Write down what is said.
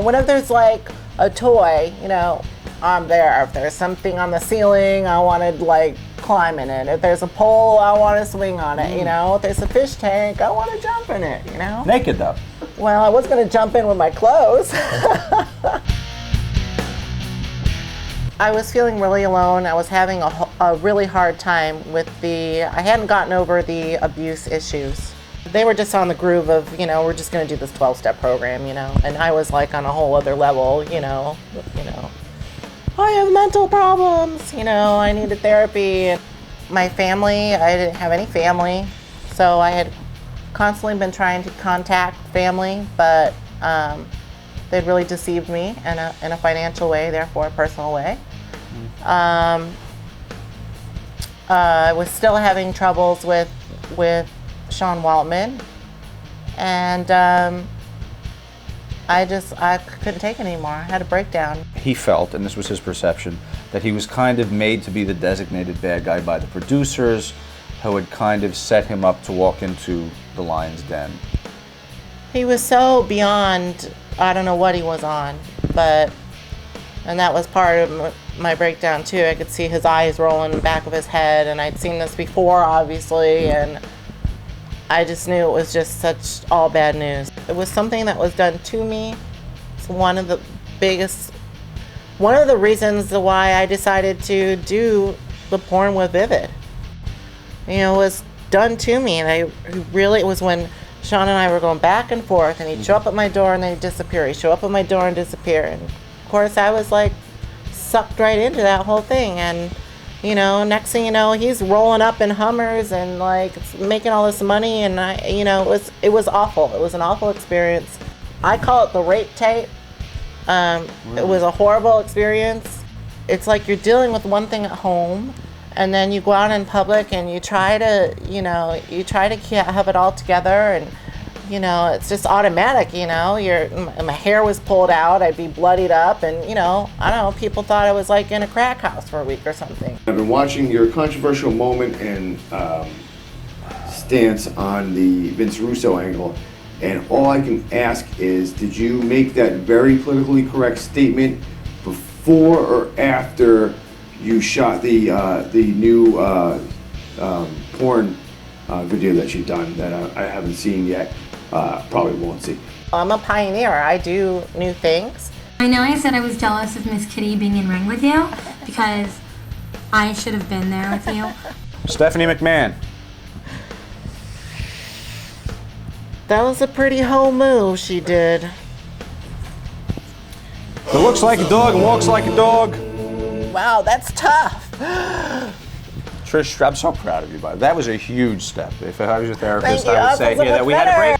Whenever there's like a toy, I'm there. If there's something on the ceiling, I want to like climb in it. If there's a pole, I want to swing on it. If there's a fish tank, I want to jump in it. Naked though. Well, I was going to jump in with my clothes. I was feeling really alone. I was having a really hard time with I hadn't gotten over the abuse issues. They were just on the groove of, we're just going to do this 12-step program, and I was like on a whole other level, I have mental problems, I needed therapy. My family, I didn't have any family, so I had constantly been trying to contact family, but they'd really deceived me in a financial way, therefore a personal way. I was still having troubles with Sean Waltman, and I couldn't take it anymore. I had a breakdown. He felt, and this was his perception, that he was kind of made to be the designated bad guy by the producers, who had kind of set him up to walk into the lion's den. He was so beyond, I don't know what he was on, and that was part of my breakdown too. I could see his eyes rolling in the back of his head, and I'd seen this before, obviously, and I just knew it was just such all bad news. It was something that was done to me. It's one of the reasons why I decided to do the porn with Vivid. It was done to me, and it was when Sean and I were going back and forth, and he'd show up at my door and then he'd disappear. He'd show up at my door and disappear. And of course I was like sucked right into that whole thing, and next thing you know, he's rolling up in Hummers and like making all this money, and it was awful. It was an awful experience. I call it the rape tape. It was a horrible experience. It's like you're dealing with one thing at home, and then you go out in public and you try to have it all together, and it's just automatic. My hair was pulled out, I'd be bloodied up, and I don't know, people thought I was like in a crack house for a week or something. I've been watching your controversial moment and stance on the Vince Russo angle, and all I can ask is, did you make that very politically correct statement before or after you shot the new porn video that you've done that I haven't seen yet? Probably won't see. I'm a pioneer. I do new things. I know I said I was jealous of Miss Kitty being in ring with you because I should have been there with you. Stephanie McMahon. That was a pretty hoe move she did. It looks like a dog and walks like a dog. Wow, that's tough. Trish, I'm so proud of you, buddy. That was a huge step. If I was your therapist, Thank you. I would say I feel so that we had a break.